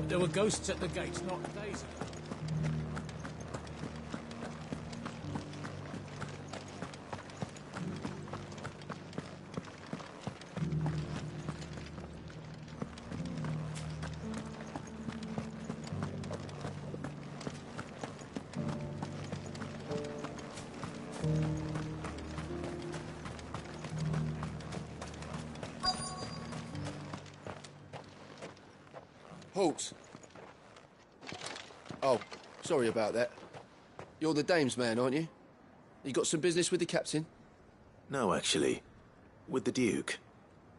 There were ghosts at the gate not days ago. Halt! Oh, sorry about that. You're the dame's man, aren't you? You got some business with the captain? No, actually. With the Duke.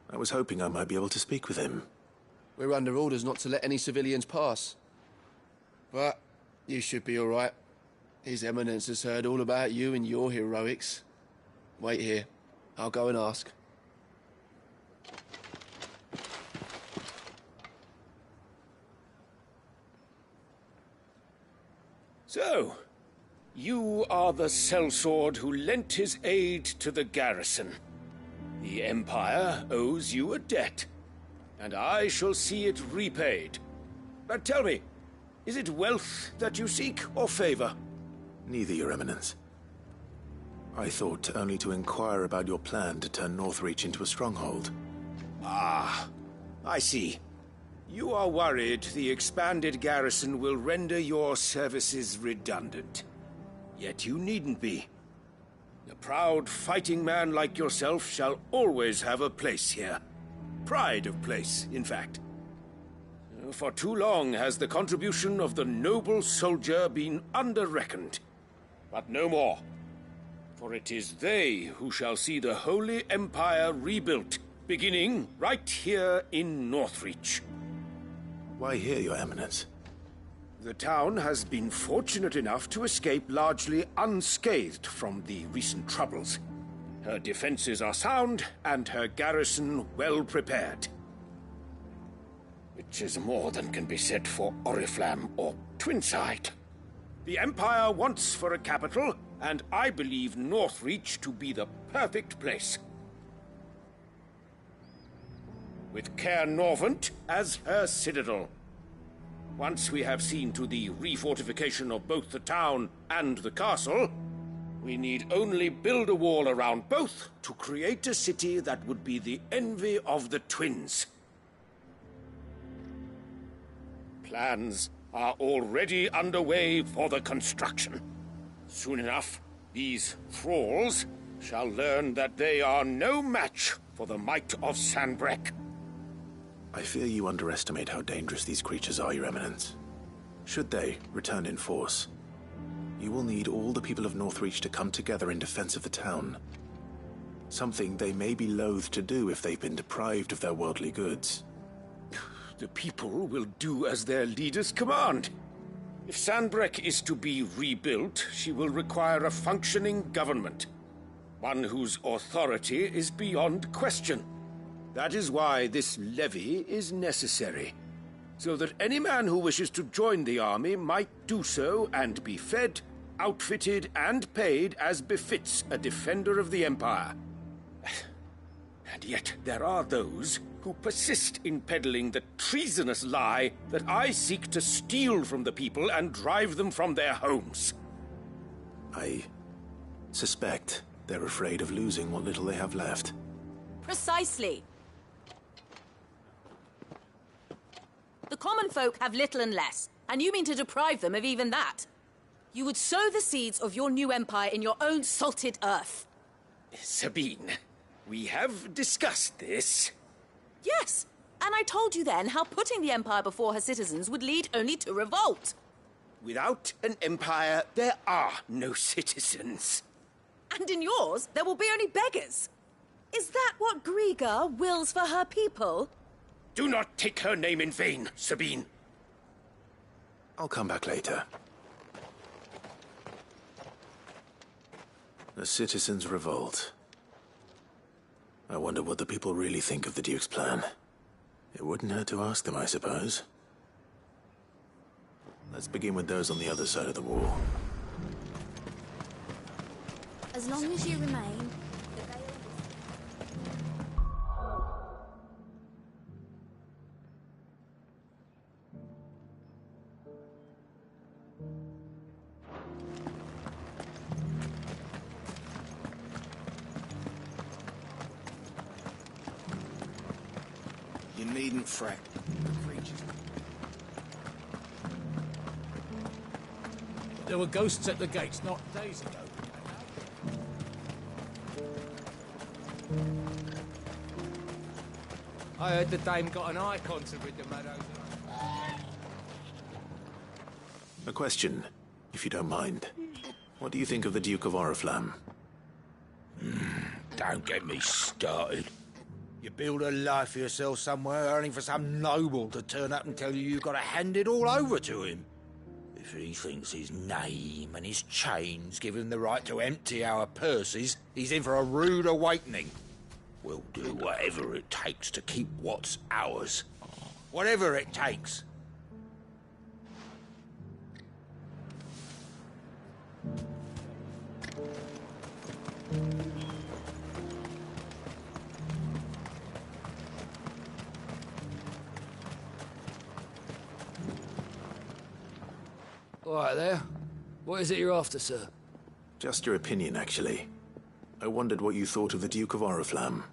I was hoping I might be able to speak with him. We're under orders not to let any civilians pass. But you should be all right. His Eminence has heard all about you and your heroics. Wait here. I'll go and ask. So, you are the sellsword who lent his aid to the garrison. The Empire owes you a debt, and I shall see it repaid. But tell me, is it wealth that you seek, or favor? Neither, Your Eminence. I thought only to inquire about your plan to turn Northreach into a stronghold. Ah, I see. You are worried the expanded garrison will render your services redundant. Yet you needn't be. A proud fighting man like yourself shall always have a place here. Pride of place, in fact. For too long has the contribution of the noble soldier been under-reckoned. But no more. For it is they who shall see the Holy Empire rebuilt, beginning right here in Northreach. Why here, Your Eminence? The town has been fortunate enough to escape largely unscathed from the recent troubles. Her defenses are sound, and her garrison well prepared. Which is more than can be said for Oriflamme or Twinside. The Empire wants for a capital, and I believe Northreach to be the perfect place. With Caer Norvent as her citadel. Once we have seen to the refortification of both the town and the castle, we need only build a wall around both to create a city that would be the envy of the twins. Plans are already underway for the construction. Soon enough, these thralls shall learn that they are no match for the might of Sanbreque. I fear you underestimate how dangerous these creatures are, Your Eminence. Should they return in force, you will need all the people of Northreach to come together in defense of the town. Something they may be loath to do if they've been deprived of their worldly goods. The people will do as their leaders command. If Sanbreque is to be rebuilt, she will require a functioning government. One whose authority is beyond question. That is why this levy is necessary, so that any man who wishes to join the army might do so and be fed, outfitted, and paid as befits a defender of the Empire. And yet there are those who persist in peddling the treasonous lie that I seek to steal from the people and drive them from their homes. I suspect they're afraid of losing what little they have left. Precisely. The common folk have little and less, and you mean to deprive them of even that. You would sow the seeds of your new empire in your own salted earth. Sabine, we have discussed this. Yes, and I told you then how putting the empire before her citizens would lead only to revolt. Without an empire, there are no citizens. And in yours, there will be only beggars. Is that what Griga wills for her people? Do not take her name in vain, Sabine. I'll come back later. The citizens revolt. I wonder what the people really think of the Duke's plan. It wouldn't hurt to ask them, I suppose. Let's begin with those on the other side of the wall. As long as you remain... You needn't fret. The creatures. There were ghosts at the gates not days ago. I heard the dame got an icon to rid the meadows. A question, if you don't mind. What do you think of the Duke of Oriflamme? Don't get me started. You build a life for yourself somewhere, earning for some noble to turn up and tell you you've got to hand it all over to him. If he thinks his name and his chains give him the right to empty our purses, he's in for a rude awakening. We'll do whatever it takes to keep what's ours. Whatever it takes. All right there. What is it you're after, sir? Just your opinion, actually. I wondered what you thought of the Duke of Oriflamme.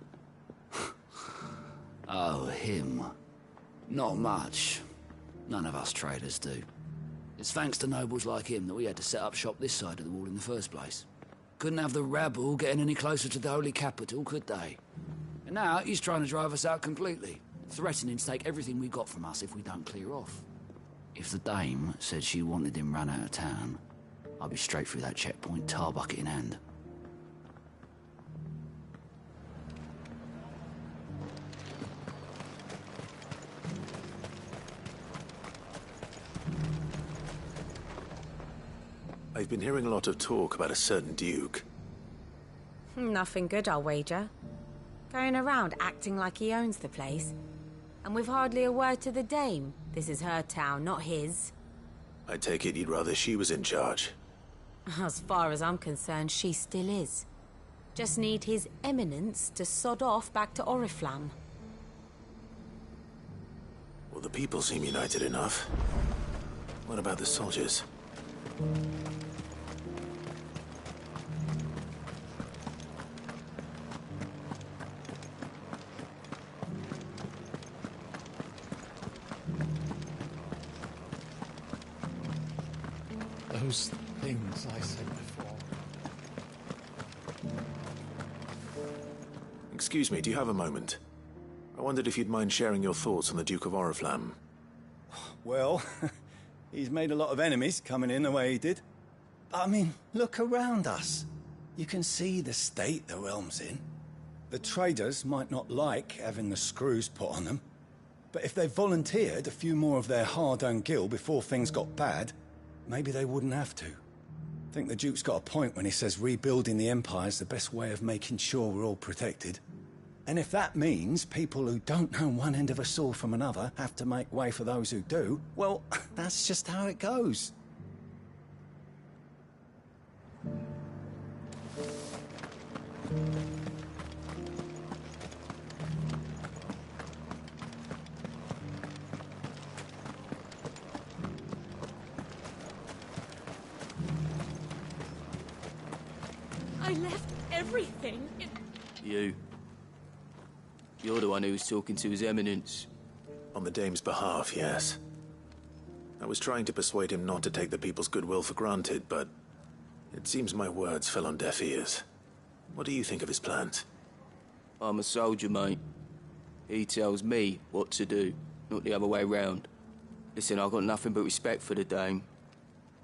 Oh, him. Not much. None of us traders do. It's thanks to nobles like him that we had to set up shop this side of the wall in the first place. Couldn't have the rabble getting any closer to the holy capital, could they? And now he's trying to drive us out completely, threatening to take everything we got from us if we don't clear off. If the dame said she wanted him run out of town, I'd be straight through that checkpoint, tar bucket in hand. I've been hearing a lot of talk about a certain duke. Nothing good, I'll wager. Going around acting like he owns the place. And with hardly a word to the dame. This is her town, not his. I take it you'd rather she was in charge. As far as I'm concerned, she still is. Just need his eminence to sod off back to Oriflamme. Well, the people seem united enough. What about the soldiers? Those things I said before. Excuse me, do you have a moment? I wondered if you'd mind sharing your thoughts on the Duke of Oriflamme. Well, he's made a lot of enemies coming in the way he did. I mean, look around us. You can see the state the realm's in. The traders might not like having the screws put on them, but if they volunteered a few more of their hard-earned gil before things got bad, maybe they wouldn't have to. I think the Duke's got a point when he says rebuilding the Empire's the best way of making sure we're all protected. And if that means people who don't know one end of a sword from another have to make way for those who do, well, that's just how it goes. I left everything. You're the one who was talking to His Eminence. On the dame's behalf, yes. I was trying to persuade him not to take the people's goodwill for granted, but it seems my words fell on deaf ears. What do you think of his plans? I'm a soldier, mate. He tells me what to do, not the other way round. Listen, I've got nothing but respect for the dame,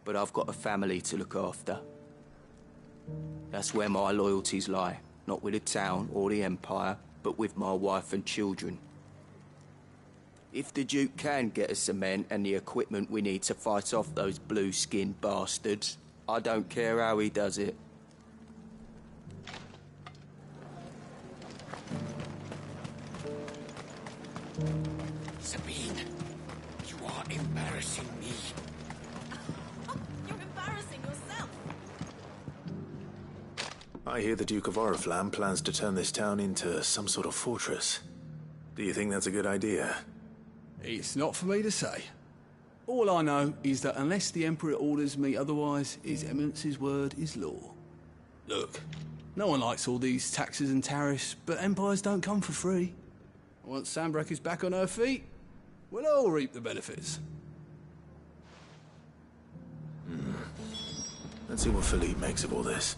but I've got a family to look after. That's where my loyalties lie, not with the town or the Empire, but with my wife and children. If the Duke can get us cement and the equipment we need to fight off those blue-skinned bastards, I don't care how he does it. Sabine, you are embarrassing me. You're embarrassing yourself. I hear the Duke of Oriflamme plans to turn this town into some sort of fortress. Do you think that's a good idea? It's not for me to say. All I know is that unless the Emperor orders me otherwise, His Eminence's word is law. Look, no one likes all these taxes and tariffs, but empires don't come for free. Once Sanbreque is back on her feet, we'll all reap the benefits. Let's see what Philippe makes of all this.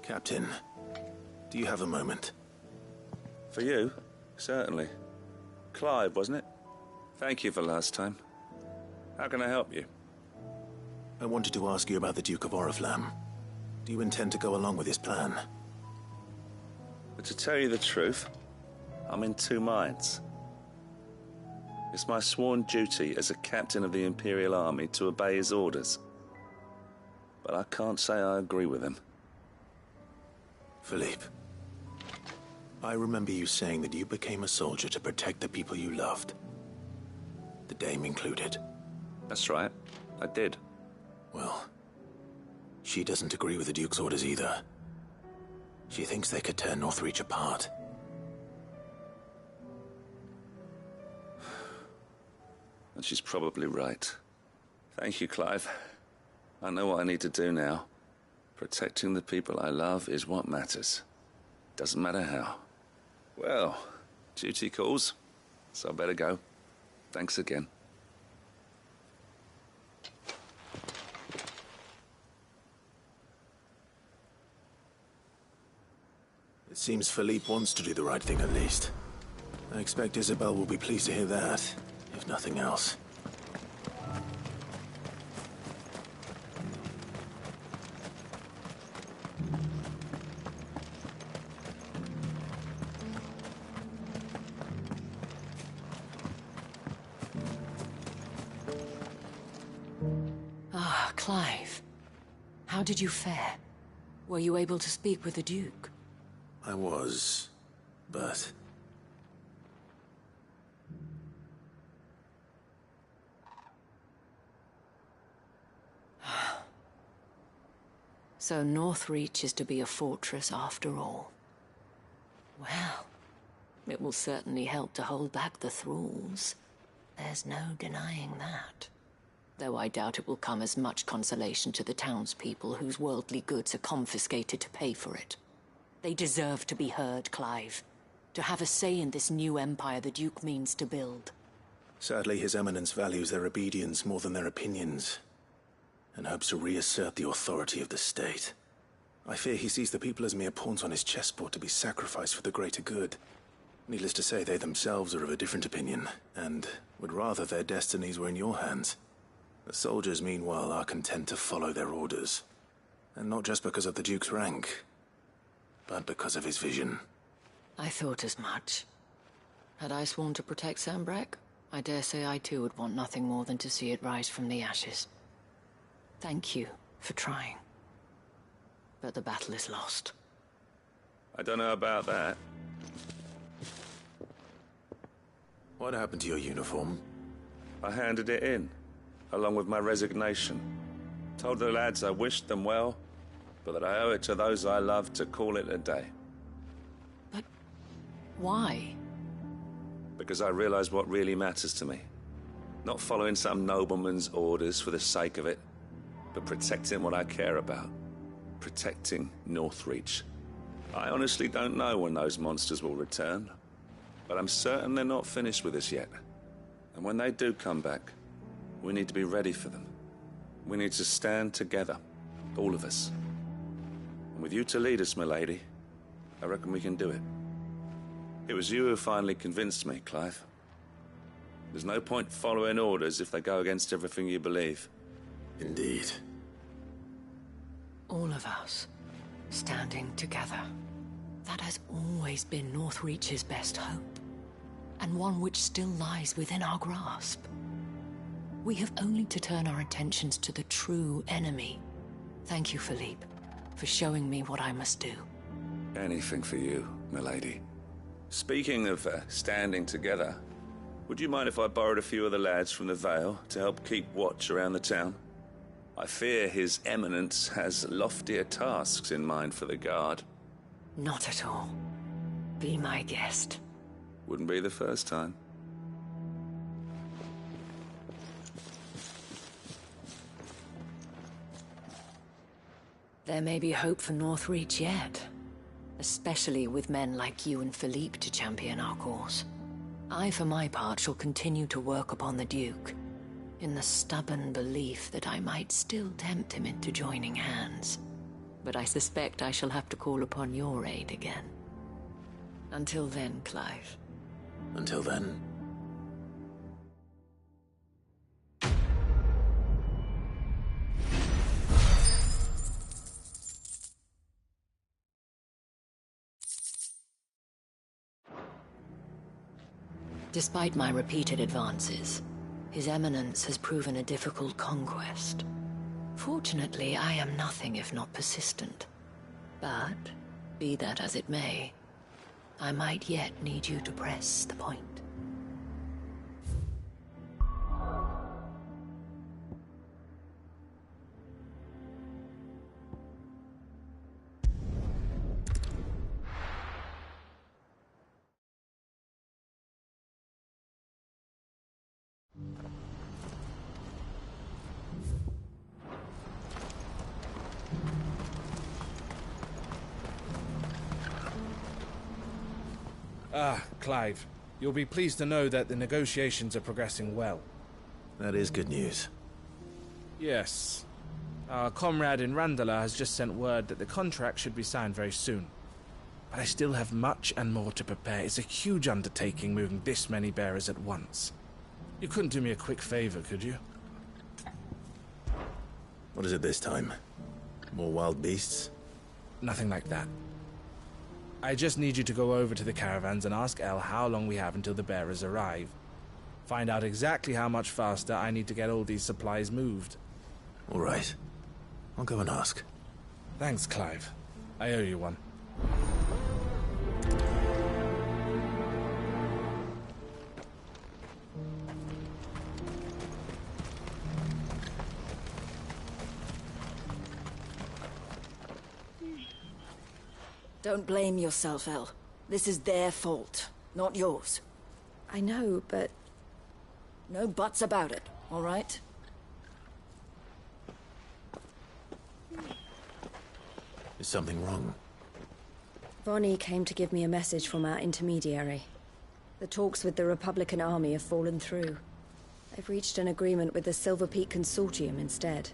Captain, do you have a moment? For you? Certainly. Clive, wasn't it? Thank you for last time. How can I help you? I wanted to ask you about the Duke of Oriflamme. Do you intend to go along with his plan? But to tell you the truth, I'm in two minds. It's my sworn duty as a captain of the Imperial Army to obey his orders. But I can't say I agree with him. Philippe, I remember you saying that you became a soldier to protect the people you loved. The Dame included. That's right, I did. Well, she doesn't agree with the Duke's orders either. She thinks they could tear Northreach apart. And she's probably right. Thank you, Clive. I know what I need to do now. Protecting the people I love is what matters. Doesn't matter how. Well, duty calls, so I better go. Thanks again. It seems Philippe wants to do the right thing at least. I expect Isabel will be pleased to hear that, if nothing else. Ah, Clive. How did you fare? Were you able to speak with the Duke? I was, but... So Northreach is to be a fortress after all. Well, it will certainly help to hold back the thralls. There's no denying that. Though I doubt it will come as much consolation to the townspeople whose worldly goods are confiscated to pay for it. They deserve to be heard, Clive. To have a say in this new empire the Duke means to build. Sadly, His Eminence values their obedience more than their opinions, and hopes to reassert the authority of the state. I fear he sees the people as mere pawns on his chessboard to be sacrificed for the greater good. Needless to say, they themselves are of a different opinion, and would rather their destinies were in your hands. The soldiers, meanwhile, are content to follow their orders. And not just because of the Duke's rank, but because of his vision. I thought as much. Had I sworn to protect Sanbreque, I dare say I too would want nothing more than to see it rise from the ashes. Thank you for trying. But the battle is lost. I don't know about that. What happened to your uniform? I handed it in, along with my resignation. Told the lads I wished them well, but that I owe it to those I love to call it a day. But why? Because I realize what really matters to me. Not following some nobleman's orders for the sake of it, but protecting what I care about. Protecting Northreach. I honestly don't know when those monsters will return, but I'm certain they're not finished with us yet. And when they do come back, we need to be ready for them. We need to stand together, all of us. And with you to lead us, milady, I reckon we can do it. It was you who finally convinced me, Clive. There's no point following orders if they go against everything you believe. Indeed. All of us, standing together. That has always been Northreach's best hope, and one which still lies within our grasp. We have only to turn our attentions to the true enemy. Thank you, Philippe, for showing me what I must do. Anything for you, milady. Speaking of standing together, would you mind if I borrowed a few of the lads from the Vale to help keep watch around the town? I fear His Eminence has loftier tasks in mind for the guard. Not at all. Be my guest. Wouldn't be the first time. There may be hope for Northreach yet. Especially with men like you and Philippe to champion our cause. I, for my part, shall continue to work upon the Duke, in the stubborn belief that I might still tempt him into joining hands. But I suspect I shall have to call upon your aid again. Until then, Clive. Until then. Despite my repeated advances, His Eminence has proven a difficult conquest. Fortunately, I am nothing if not persistent. But, be that as it may, I might yet need you to press the point. Clive, you'll be pleased to know that the negotiations are progressing well. That is good news. Yes. Our comrade in Randala has just sent word that the contract should be signed very soon. But I still have much and more to prepare. It's a huge undertaking moving this many bearers at once. You couldn't do me a quick favor, could you? What is it this time? More wild beasts? Nothing like that. I just need you to go over to the caravans and ask El how long we have until the bearers arrive. Find out exactly how much faster I need to get all these supplies moved. All right. I'll go and ask. Thanks, Clive. I owe you one. Don't blame yourself, El. This is their fault, not yours. I know, but... No buts about it, all right? Is something wrong? Vonnie came to give me a message from our intermediary. The talks with the Republican army have fallen through. They've reached an agreement with the Silver Peak Consortium instead.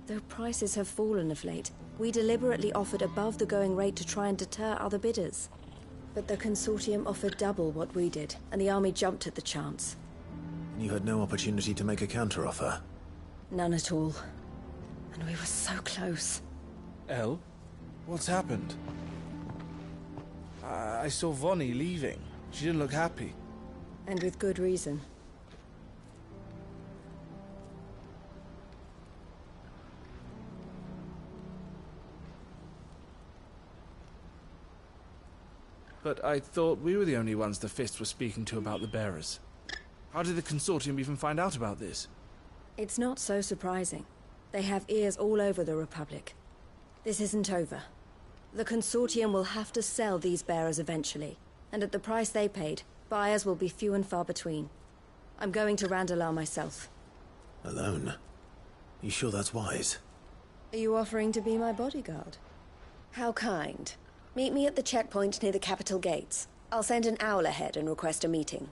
Though prices have fallen of late, we deliberately offered above the going rate to try and deter other bidders. But the Consortium offered double what we did, and the army jumped at the chance. You had no opportunity to make a counteroffer? None at all. And we were so close. El? What's happened? I saw Vonnie leaving. She didn't look happy. And with good reason. But I thought we were the only ones the Fist were speaking to about the bearers. How did the Consortium even find out about this? It's not so surprising. They have ears all over the Republic. This isn't over. The Consortium will have to sell these bearers eventually, and at the price they paid, buyers will be few and far between. I'm going to Randalar myself. Alone? You sure that's wise? Are you offering to be my bodyguard? How kind. Meet me at the checkpoint near the capital gates. I'll send an owl ahead and request a meeting.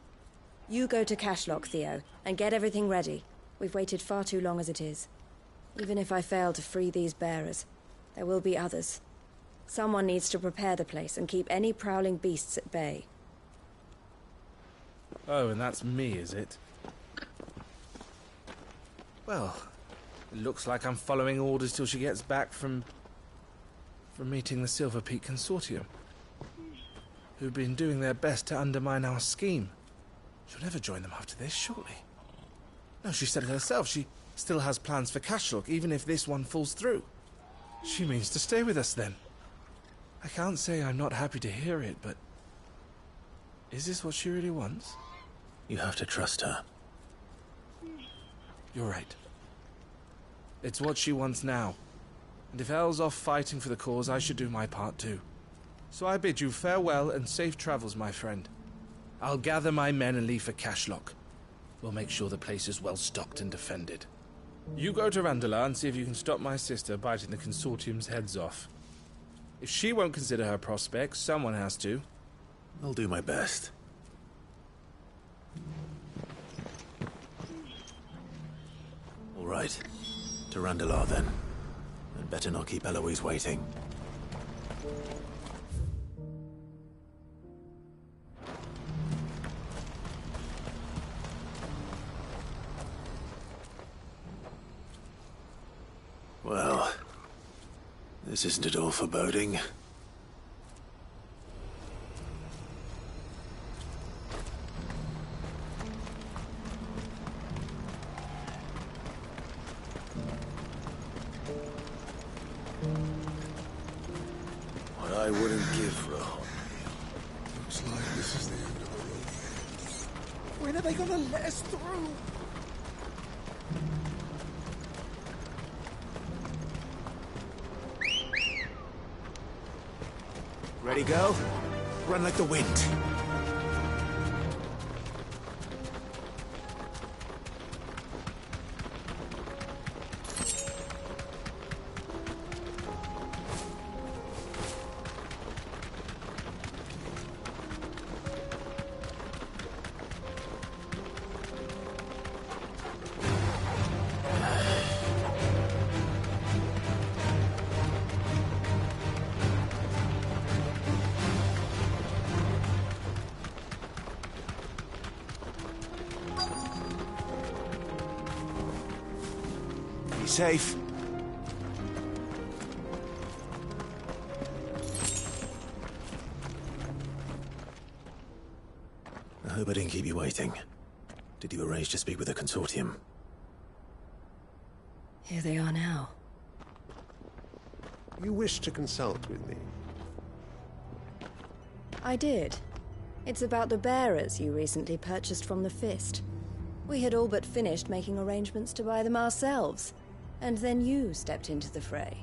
You go to Cashlock, Theo, and get everything ready. We've waited far too long as it is. Even if I fail to free these bearers, there will be others. Someone needs to prepare the place and keep any prowling beasts at bay. Oh, and that's me, is it? Well, it looks like I'm following orders till she gets back from meeting the Silver Peak Consortium, who've been doing their best to undermine our scheme. She'll never join them after this, surely. No, she said it herself. She still has plans for Cashlock, even if this one falls through. She means to stay with us then. I can't say I'm not happy to hear it, but... is this what she really wants? You have to trust her. You're right. It's what she wants now. And if Elle's off fighting for the cause, I should do my part too. So I bid you farewell and safe travels, my friend. I'll gather my men and leave for Cashlock. We'll make sure the place is well stocked and defended. You go to Randalar and see if you can stop my sister biting the Consortium's heads off. If she won't consider her prospects, someone has to. I'll do my best. All right. To Randalar, then. I'd better not keep Eloise waiting. Well, this isn't at all foreboding. What I wouldn't give for a hot meal. Looks like this is the end of the road. When are they gonna let us through? Ready, go? Run like the wind. Be safe. I hope I didn't keep you waiting. Did you arrange to speak with the Consortium? Here they are now. You wish to consult with me? I did. It's about the bearers you recently purchased from the Fist. We had all but finished making arrangements to buy them ourselves. And then you stepped into the fray.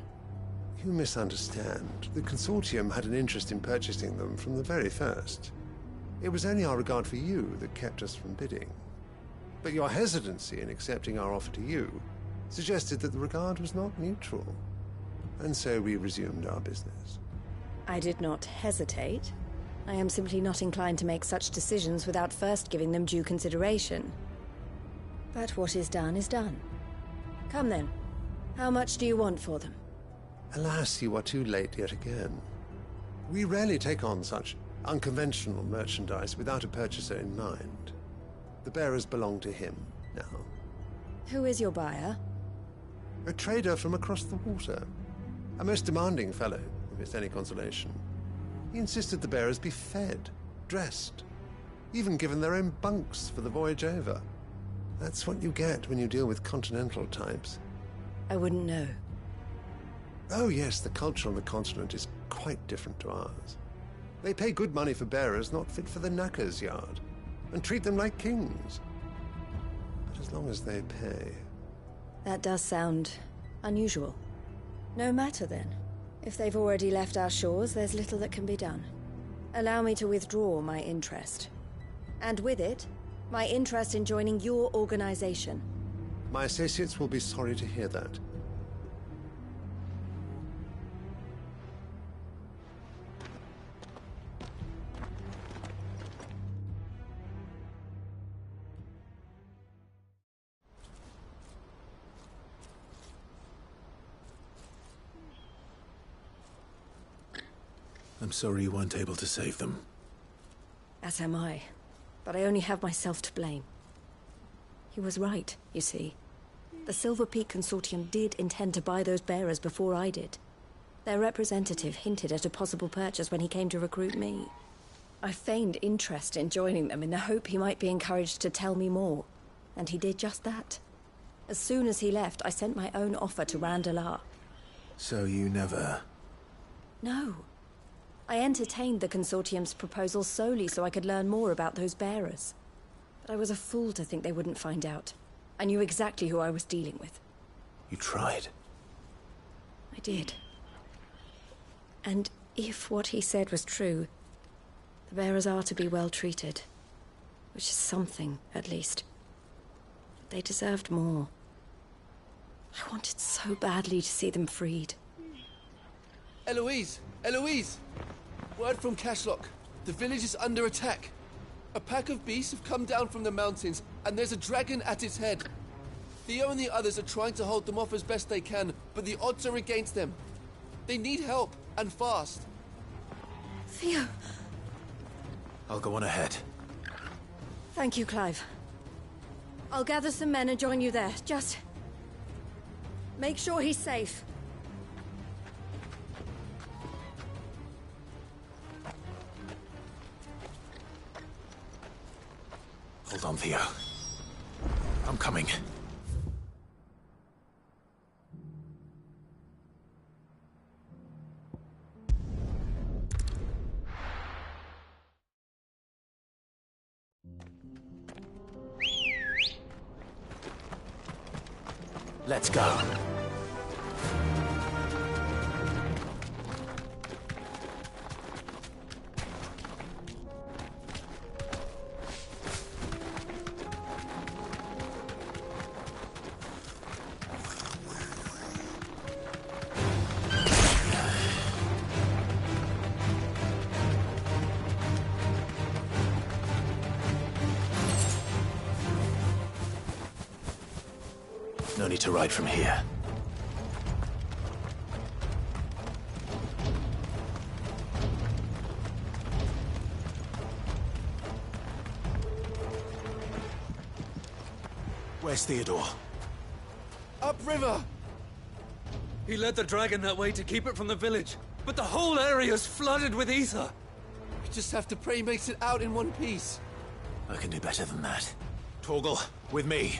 You misunderstand. The Consortium had an interest in purchasing them from the very first. It was only our regard for you that kept us from bidding. But your hesitancy in accepting our offer to you suggested that the regard was not mutual. And so we resumed our business. I did not hesitate. I am simply not inclined to make such decisions without first giving them due consideration. But what is done is done. Come then. How much do you want for them? Alas, you are too late yet again. We rarely take on such unconventional merchandise without a purchaser in mind. The bearers belong to him now. Who is your buyer? A trader from across the water. A most demanding fellow, if it's any consolation. He insisted the bearers be fed, dressed, even given their own bunks for the voyage over. That's what you get when you deal with continental types. I wouldn't know. Oh yes, the culture on the continent is quite different to ours. They pay good money for bearers not fit for the knacker's yard, and treat them like kings. But as long as they pay... That does sound unusual. No matter then. If they've already left our shores, there's little that can be done. Allow me to withdraw my interest. And with it, my interest in joining your organization. My associates will be sorry to hear that. I'm sorry you weren't able to save them. As am I. But I only have myself to blame. He was right, you see. The Silver Peak Consortium did intend to buy those bearers before I did. Their representative hinted at a possible purchase when he came to recruit me. I feigned interest in joining them in the hope he might be encouraged to tell me more. And he did just that. As soon as he left, I sent my own offer to Randalar. So you never... No. I entertained the Consortium's proposal solely so I could learn more about those bearers. But I was a fool to think they wouldn't find out. I knew exactly who I was dealing with. You tried. I did. And if what he said was true, the bearers are to be well treated. Which is something, at least. But they deserved more. I wanted so badly to see them freed. Eloise! Eloise! Word from Cashlock. The village is under attack. A pack of beasts have come down from the mountains, and there's a dragon at its head. Theo and the others are trying to hold them off as best they can, but the odds are against them. They need help, and fast. Theo! I'll go on ahead. Thank you, Clive. I'll gather some men and join you there. Just... make sure he's safe. Hold on, Theo. I'm coming. Let's go. No need to ride from here. Where's Theodore? Upriver! He led the dragon that way to keep it from the village, but the whole area's flooded with ether. We just have to pray he makes it out in one piece. I can do better than that. Torgal, with me.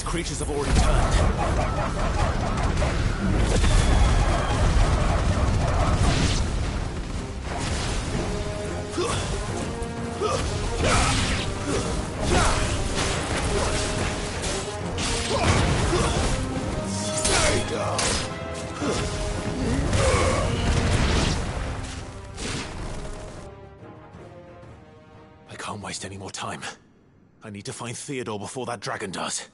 Creatures have already turned. I can't waste any more time. I need to find Theodore before that dragon does.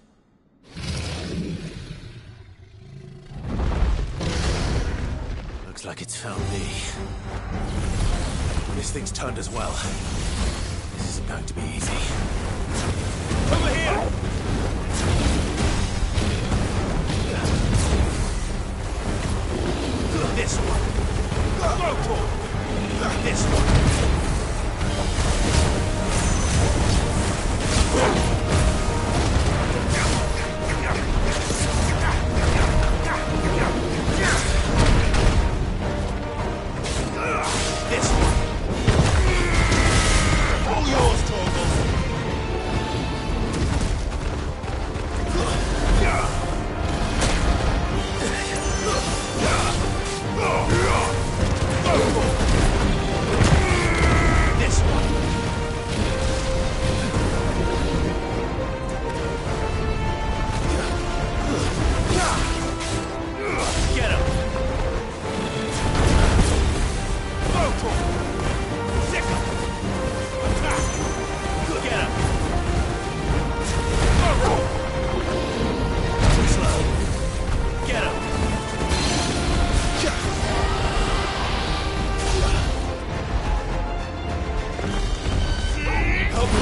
Looks like it's found me. This thing's turned as well. This isn't going to be easy. Over here! This one. Go for it. This one. This one. All yours, Torgal. This one. Get him. Go for it. Sick him. Attack. Get him. Go for it. Too slow. Get him. Help me.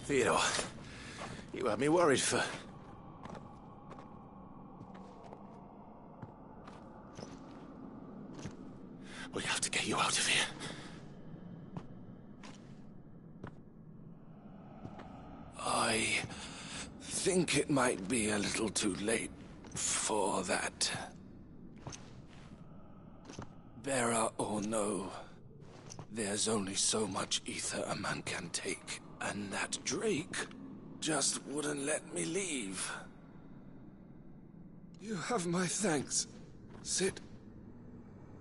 Theodore, you had me worried for... We have to get you out of here. I think it might be a little too late for that. Bearer or no, there's only so much ether a man can take, and that Drake just wouldn't let me leave. You have my thanks, Sid,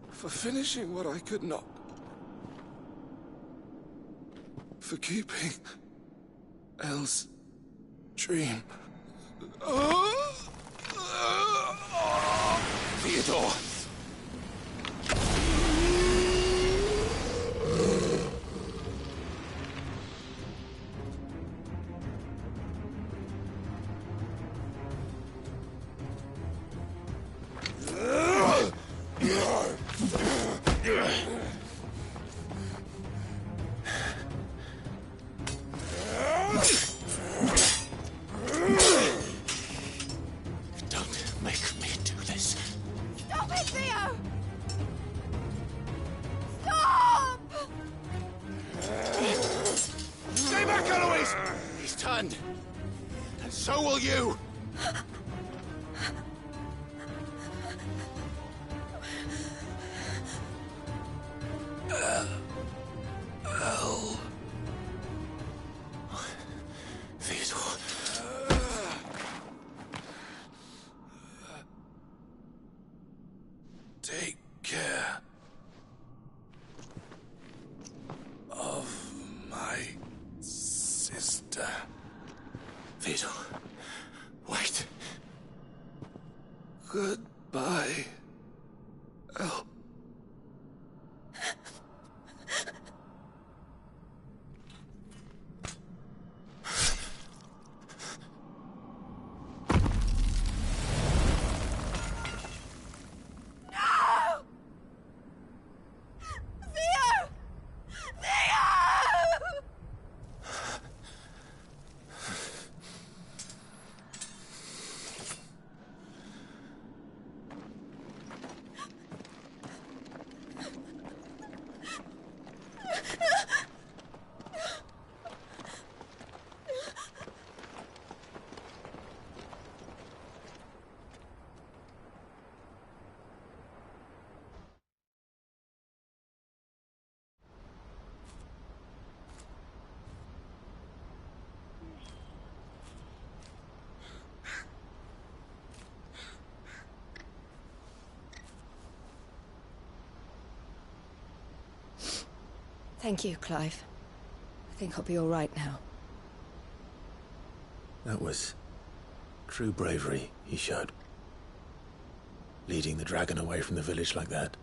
for finishing what I could not. For keeping Elle's dream. Theodore! Don't make me do this. Stop it, Theo! Stop! Stay back, Eloise! He's turned. And so will you! Elle. Theodore. Take care of my sister. Theodore, wait. Goodbye, Elle. Thank you, Clive. I think I'll be all right now. That was true bravery he showed. Leading the dragon away from the village like that.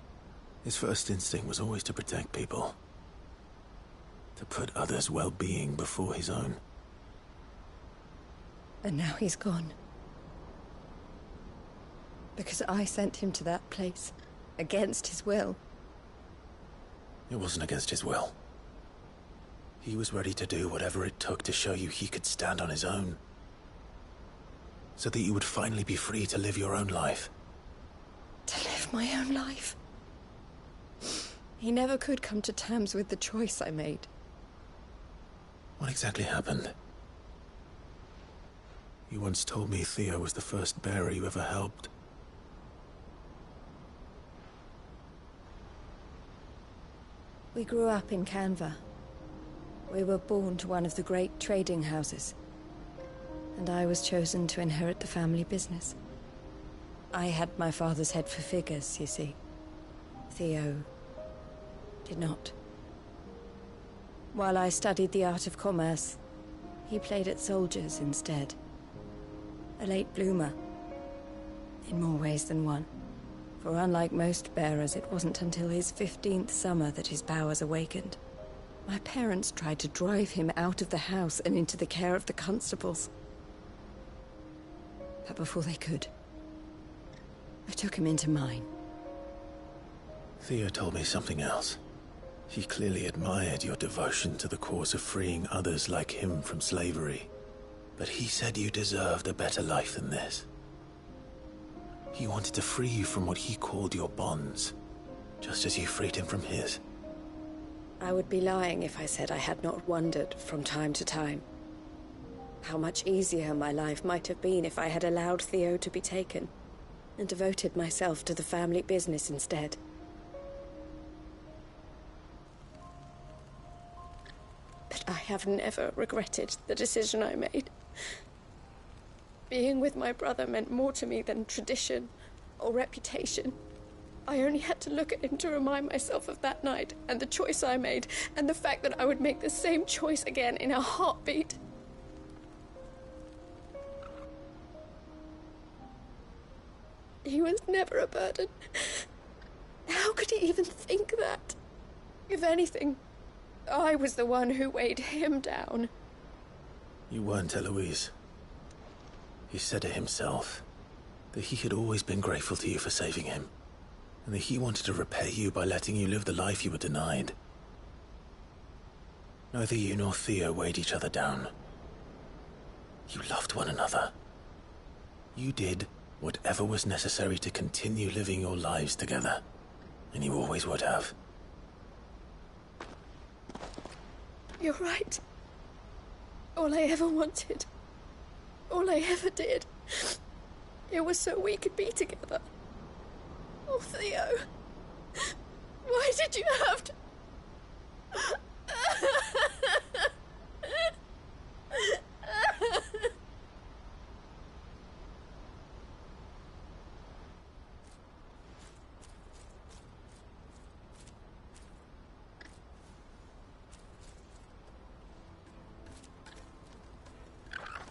His first instinct was always to protect people. To put others' well-being before his own. And now he's gone. Because I sent him to that place, against his will. It wasn't against his will. He was ready to do whatever it took to show you he could stand on his own. So that you would finally be free to live your own life. To live my own life? He never could come to terms with the choice I made. What exactly happened? You once told me Theo was the first bearer you ever helped. We grew up in Canva. We were born to one of the great trading houses. And I was chosen to inherit the family business. I had my father's head for figures, you see. Theo did not. While I studied the art of commerce, he played at soldiers instead. A late bloomer. In more ways than one. For unlike most bearers, it wasn't until his 15th summer that his powers awakened. My parents tried to drive him out of the house and into the care of the constables. But before they could, I took him into mine. Theo told me something else. He clearly admired your devotion to the cause of freeing others like him from slavery. But he said you deserved a better life than this. He wanted to free you from what he called your bonds, just as you freed him from his. I would be lying if I said I had not wondered from time to time how much easier my life might have been if I had allowed Theo to be taken and devoted myself to the family business instead. But I have never regretted the decision I made. Being with my brother meant more to me than tradition or reputation. I only had to look at him to remind myself of that night, and the choice I made, and the fact that I would make the same choice again in a heartbeat. He was never a burden. How could he even think that? If anything, I was the one who weighed him down. You weren't, Eloise. He said it himself, that he had always been grateful to you for saving him, and that he wanted to repay you by letting you live the life you were denied. Neither you nor Theo weighed each other down. You loved one another. You did whatever was necessary to continue living your lives together, and you always would have. You're right. All I ever wanted, all I ever did, it was so we could be together. Oh, Theo, why did you have to...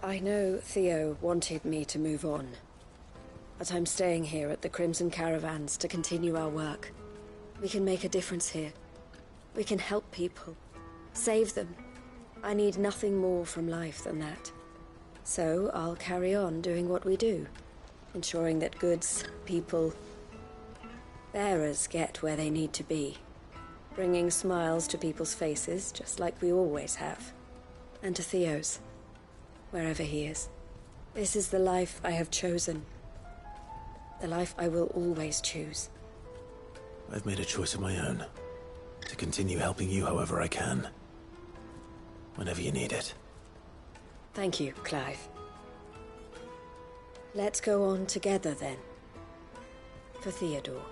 I know Theo wanted me to move on, but I'm staying here at the Crimson Caravans to continue our work. We can make a difference here. We can help people, save them. I need nothing more from life than that. So I'll carry on doing what we do, ensuring that goods, people, bearers get where they need to be, bringing smiles to people's faces just like we always have, and to Theo's. Wherever he is. This is the life I have chosen. The life I will always choose. I've made a choice of my own. To continue helping you however I can. Whenever you need it. Thank you, Clive. Let's go on together then. For Theodore.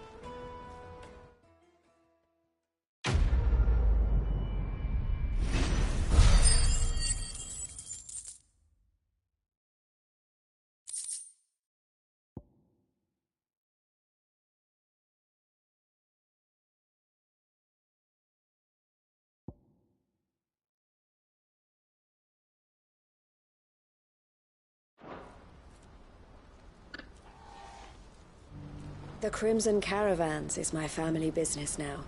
The Crimson Caravans is my family business now,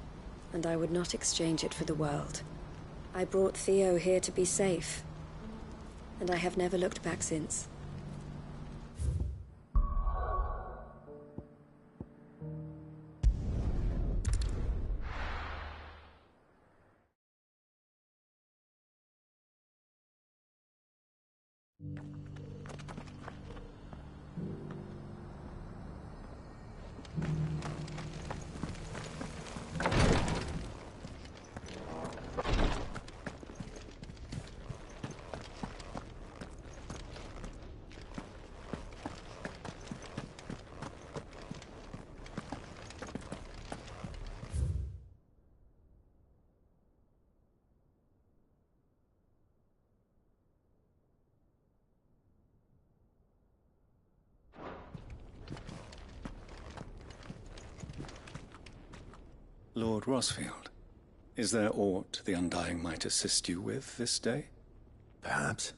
and I would not exchange it for the world. I brought Theo here to be safe, and I have never looked back since. Lord Rosfield, is there aught the Undying might assist you with this day? Perhaps.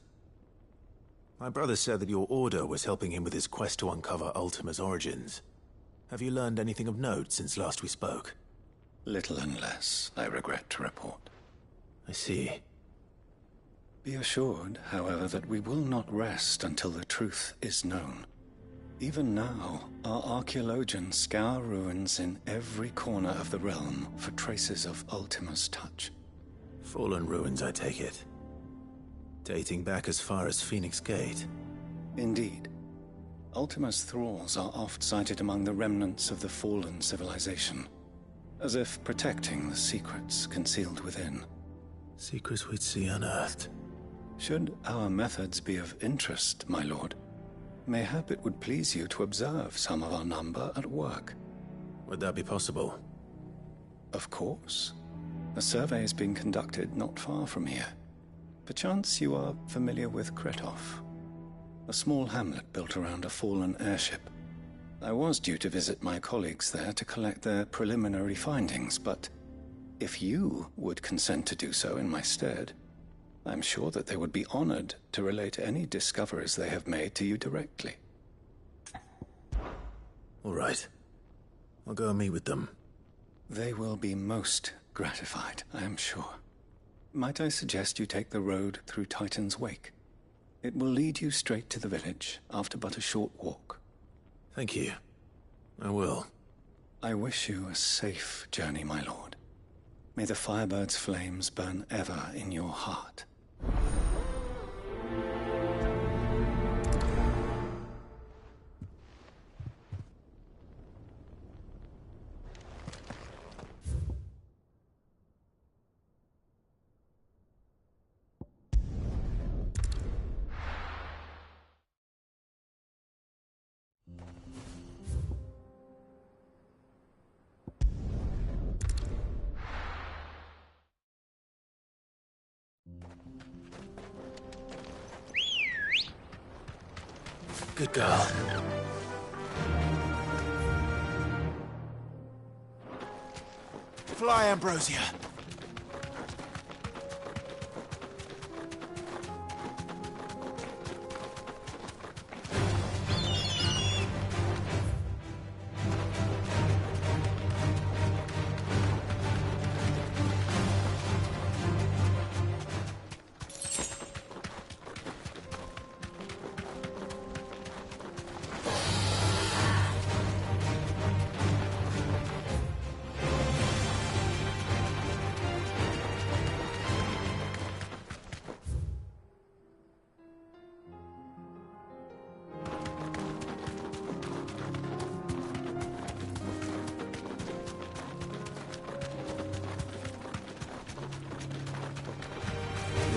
My brother said that your order was helping him with his quest to uncover Ultima's origins. Have you learned anything of note since last we spoke? Little and less, I regret to report. I see. Be assured, however, that we will not rest until the truth is known. Even now, our archaeologians scour ruins in every corner of the realm for traces of Ultima's touch. Fallen ruins, I take it. Dating back as far as Phoenix Gate. Indeed. Ultima's thralls are oft sighted among the remnants of the fallen civilization, as if protecting the secrets concealed within. Secrets we'd see unearthed. Should our methods be of interest, my lord, mayhap it would please you to observe some of our number at work. Would that be possible? Of course. A survey is being conducted not far from here. Perchance you are familiar with Kretov. A small hamlet built around a fallen airship. I was due to visit my colleagues there to collect their preliminary findings, but if you would consent to do so in my stead, I'm sure that they would be honored to relate any discoveries they have made to you directly. All right. I'll go and meet with them. They will be most gratified, I am sure. Might I suggest you take the road through Titan's Wake? It will lead you straight to the village after but a short walk. Thank you. I will. I wish you a safe journey, my lord. May the Firebird's flames burn ever in your heart. Good girl. Fly, Ambrosia.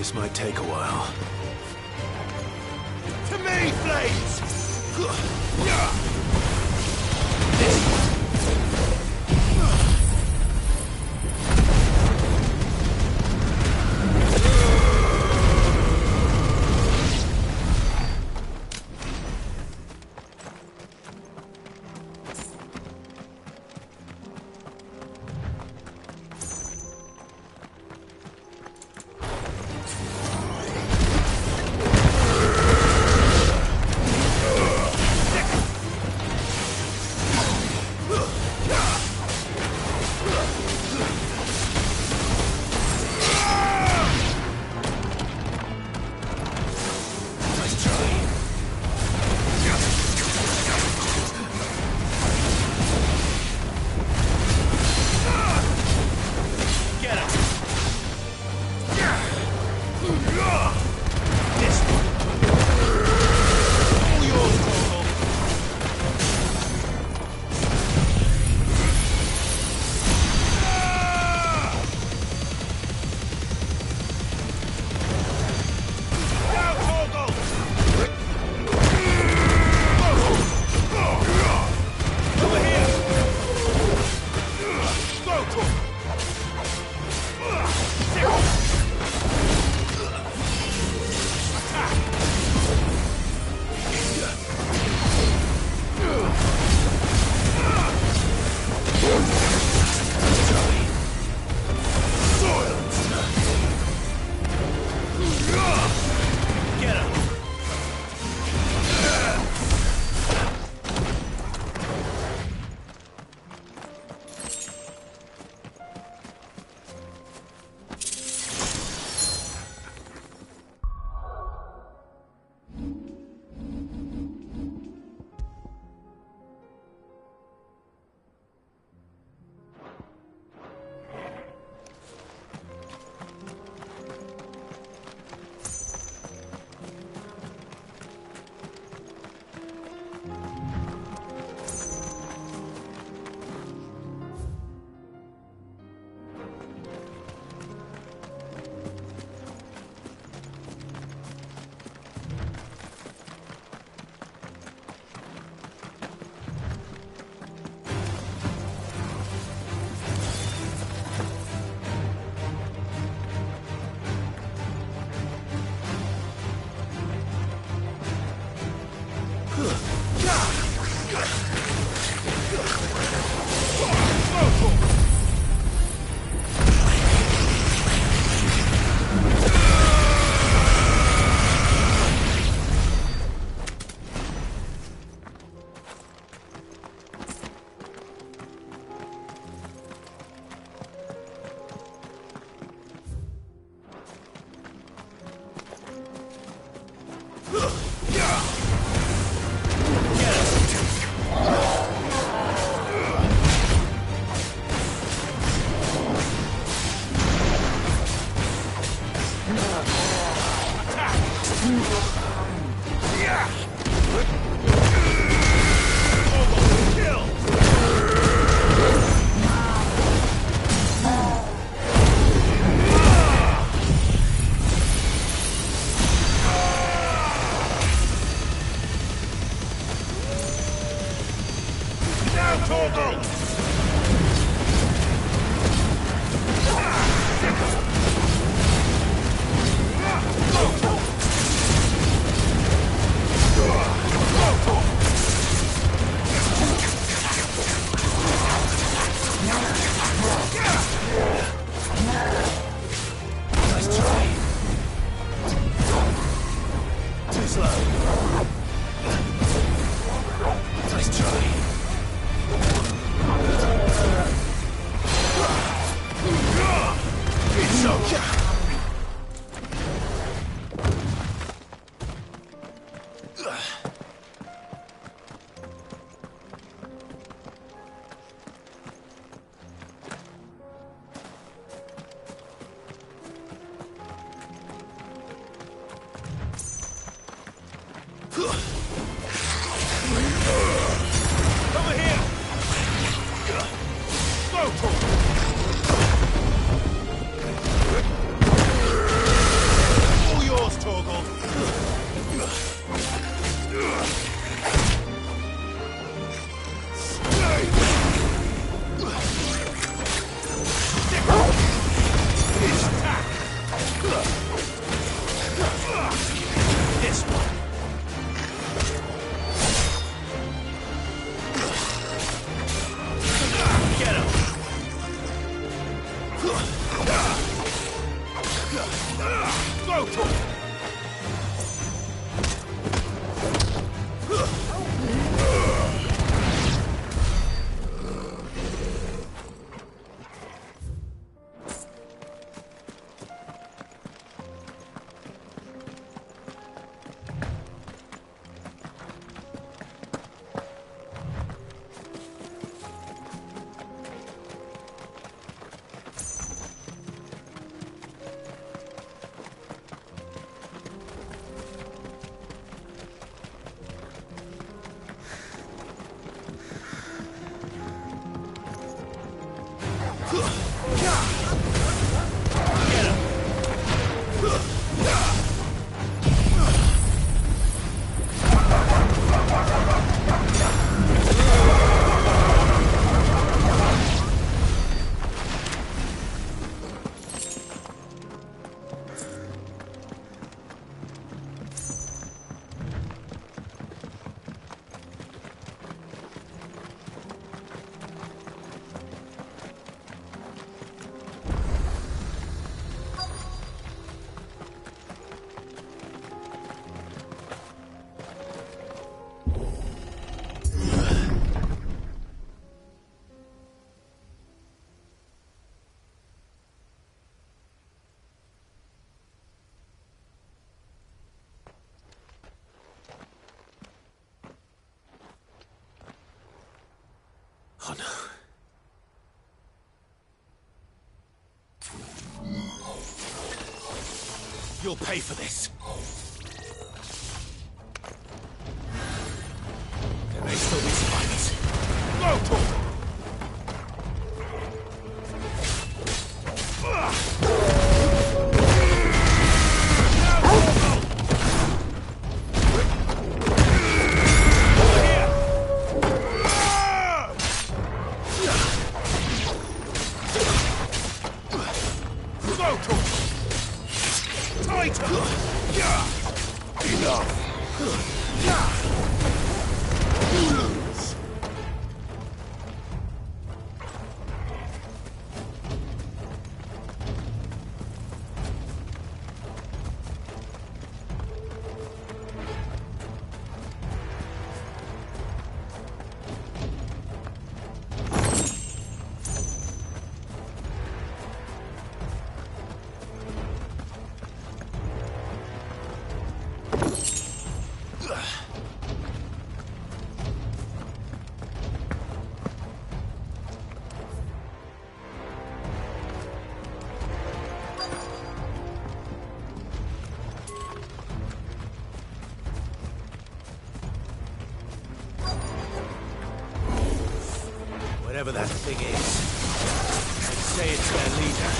This might take a while. To me, Flames! Oh no. You'll pay for this. There may still be survivors. Go, Torgal! Whatever that thing is, I'd say it's their leader.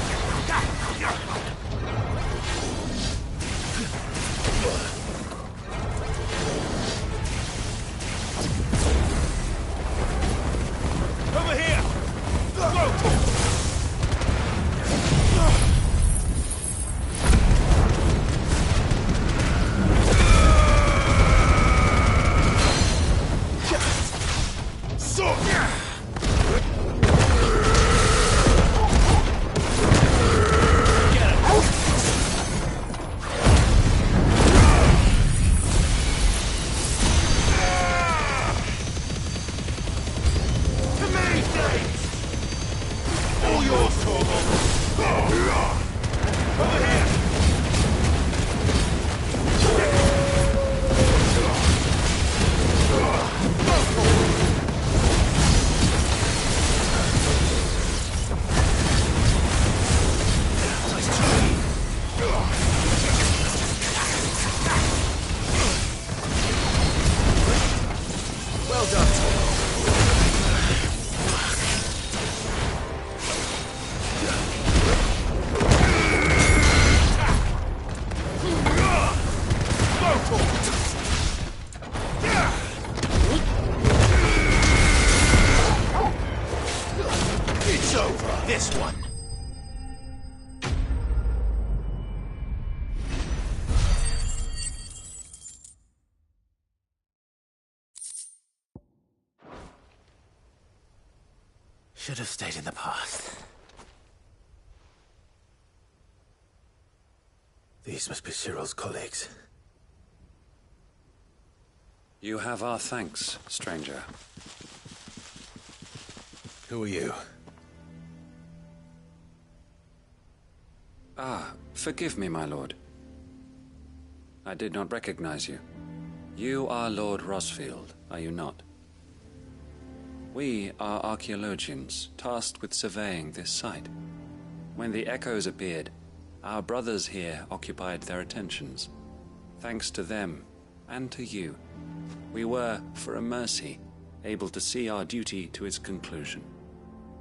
Should have stayed in the past. These must be Cyril's colleagues. You have our thanks, stranger. Who are you? Ah, forgive me, my lord. I did not recognize you. You are Lord Rosfield, are you not? We are archaeologians, tasked with surveying this site. When the echoes appeared, our brothers here occupied their attentions. Thanks to them, and to you, we were, for a mercy, able to see our duty to its conclusion.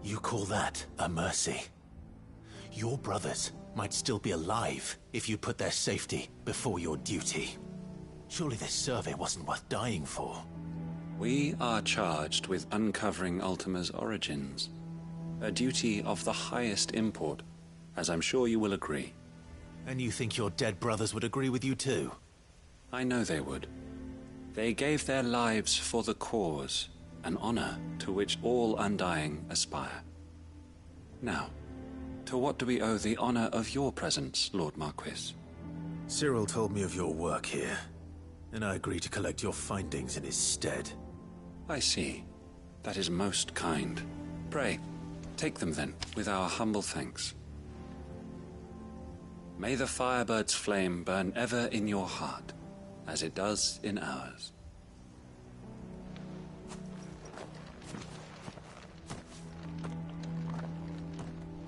You call that a mercy? Your brothers might still be alive if you put their safety before your duty. Surely this survey wasn't worth dying for. We are charged with uncovering Ultima's origins. A duty of the highest import, as I'm sure you will agree. And you think your dead brothers would agree with you too? I know they would. They gave their lives for the cause, an honor to which all Undying aspire. Now, to what do we owe the honor of your presence, Lord Marquis? Cyril told me of your work here, and I agree to collect your findings in his stead. I see. That is most kind. Pray, take them then, with our humble thanks. May the Firebird's flame burn ever in your heart, as it does in ours.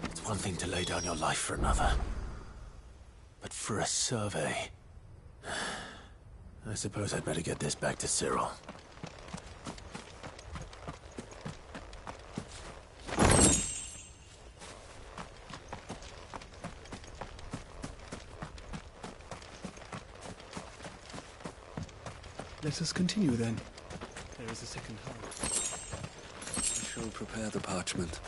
It's one thing to lay down your life for another, but for a survey... I suppose I'd better get this back to Cyril. Let us continue then. There is a second hole. I shall prepare the parchment.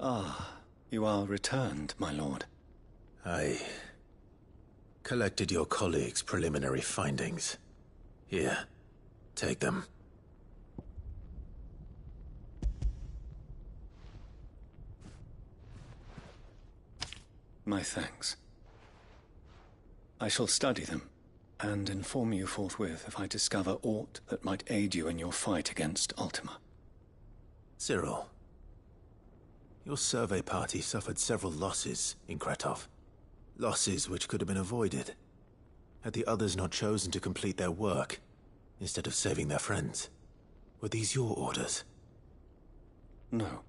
Ah, you are returned, my lord. I collected your colleagues' preliminary findings. Here, take them. My thanks. I shall study them, and inform you forthwith if I discover aught that might aid you in your fight against Ultima. Cyril, your survey party suffered several losses in Kretov. Losses which could have been avoided, had the others not chosen to complete their work, instead of saving their friends. Were these your orders? No.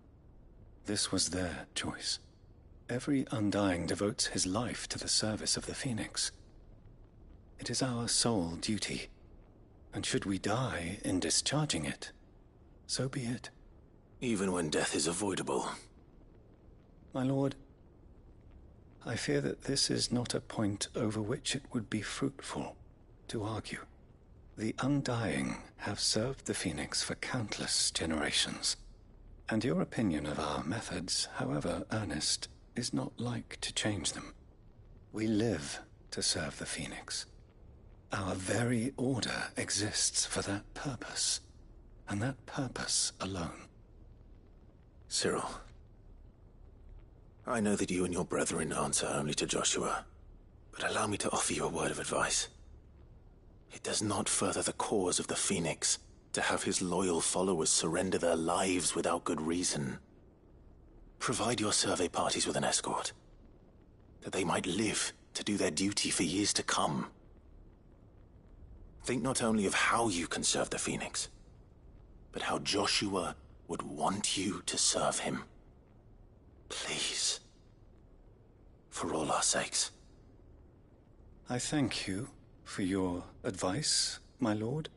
This was their choice. Every Undying devotes his life to the service of the Phoenix. It is our sole duty, and should we die in discharging it, so be it. Even when death is avoidable. My lord, I fear that this is not a point over which it would be fruitful to argue. The Undying have served the Phoenix for countless generations, and your opinion of our methods, however earnest, is not like to change them. We live to serve the Phoenix. Our very order exists for that purpose, and that purpose alone. Cyril, I know that you and your brethren answer only to Joshua, but allow me to offer you a word of advice. It does not further the cause of the Phoenix to have his loyal followers surrender their lives without good reason. Provide your survey parties with an escort, that they might live to do their duty for years to come. Think not only of how you can serve the Phoenix, but how Joshua would want you to serve him. Please. For all our sakes. I thank you for your advice, my lord.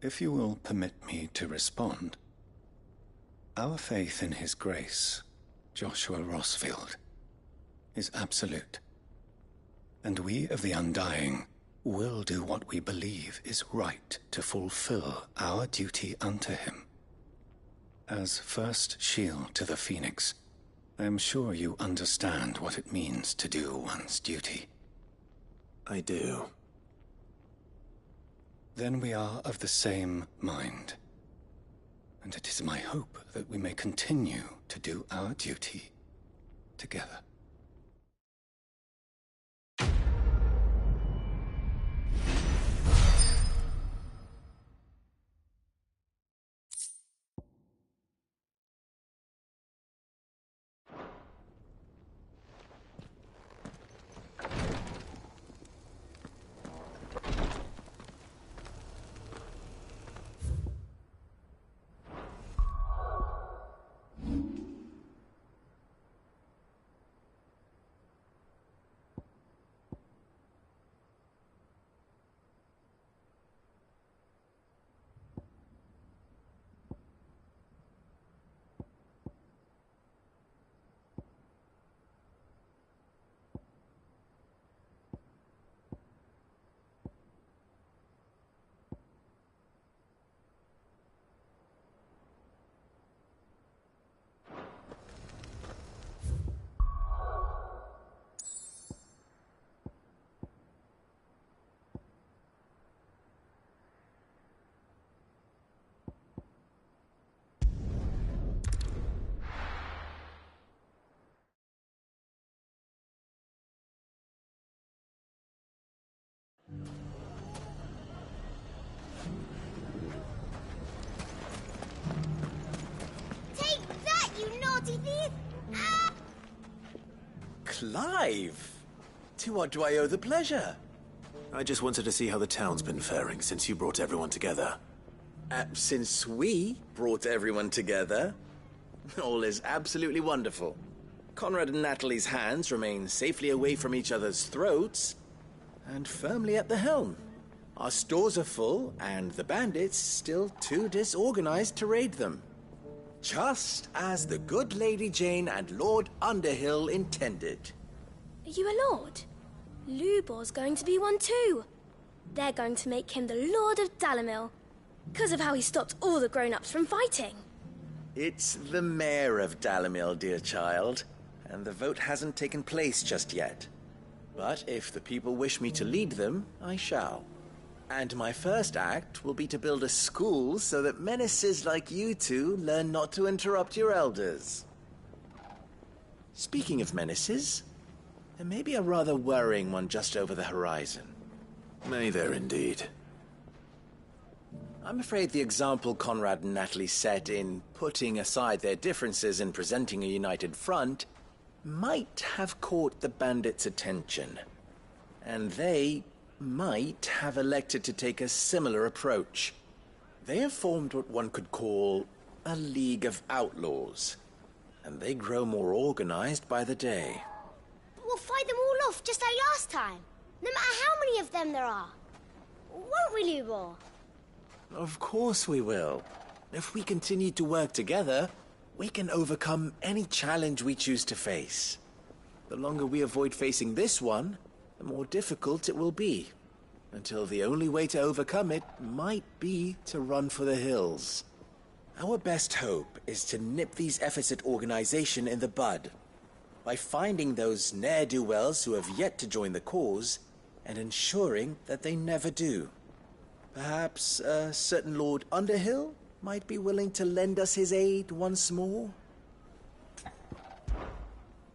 If you will permit me to respond, our faith in his grace, Joshua Rossfield, is absolute. And we of the Undying will do what we believe is right to fulfill our duty unto him. As first shield to the Phoenix, I am sure you understand what it means to do one's duty. I do. Then we are of the same mind. And it is my hope that we may continue to do our duty together. Clive! To what do I owe the pleasure? I just wanted to see how the town's been faring since you brought everyone together. Since we brought everyone together, all is absolutely wonderful. Conrad and Natalie's hands remain safely away from each other's throats, and firmly at the helm. Our stores are full, and the bandits still too disorganized to raid them. Just as the good Lady Jane and Lord Underhill intended. Are you a lord? Lubor's going to be one too. They're going to make him the Lord of Dalimil, because of how he stopped all the grown-ups from fighting. It's the mayor of Dalimil, dear child, and the vote hasn't taken place just yet. But if the people wish me to lead them, I shall. And my first act will be to build a school so that menaces like you two learn not to interrupt your elders. Speaking of menaces, there may be a rather worrying one just over the horizon. May there indeed. I'm afraid the example Conrad and Natalie set in putting aside their differences and presenting a united front might have caught the bandits' attention. And they might have elected to take a similar approach. They have formed what one could call a League of Outlaws, and they grow more organized by the day. But we'll fight them all off just like last time, no matter how many of them there are. Won't we, Lubor? Of course we will. If we continue to work together, we can overcome any challenge we choose to face. The longer we avoid facing this one, the more difficult it will be, until the only way to overcome it might be to run for the hills. Our best hope is to nip these efforts at organization in the bud, by finding those ne'er-do-wells who have yet to join the cause, and ensuring that they never do. Perhaps a certain Lord Underhill might be willing to lend us his aid once more?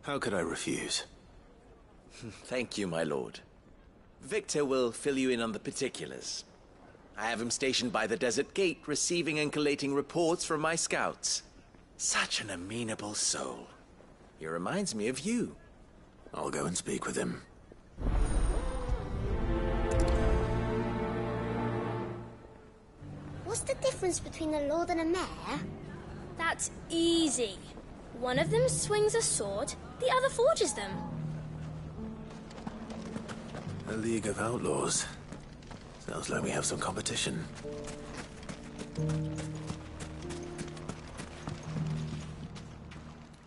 How could I refuse? Thank you, my lord. Victor will fill you in on the particulars. I have him stationed by the desert gate, receiving and collating reports from my scouts. Such an amenable soul. He reminds me of you. I'll go and speak with him. What's the difference between a lord and a mayor? That's easy. One of them swings a sword, the other forges them. A League of Outlaws. Sounds like we have some competition.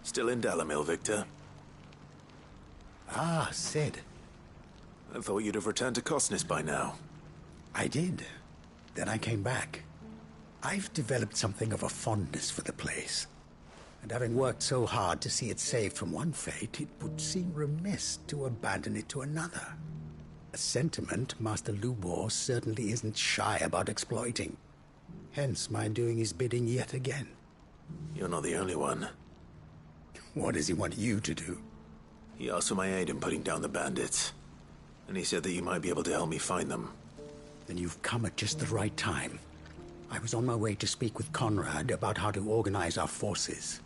Still in Dalamil, Victor? Ah, Sid. I thought you'd have returned to Cosnis by now. I did. Then I came back. I've developed something of a fondness for the place. And having worked so hard to see it saved from one fate, it would seem remiss to abandon it to another. A sentiment Master Lubor certainly isn't shy about exploiting. Hence my doing his bidding yet again. You're not the only one. What does he want you to do? He asked for my aid in putting down the bandits. And he said that you might be able to help me find them. Then you've come at just the right time. I was on my way to speak with Conrad about how to organize our forces.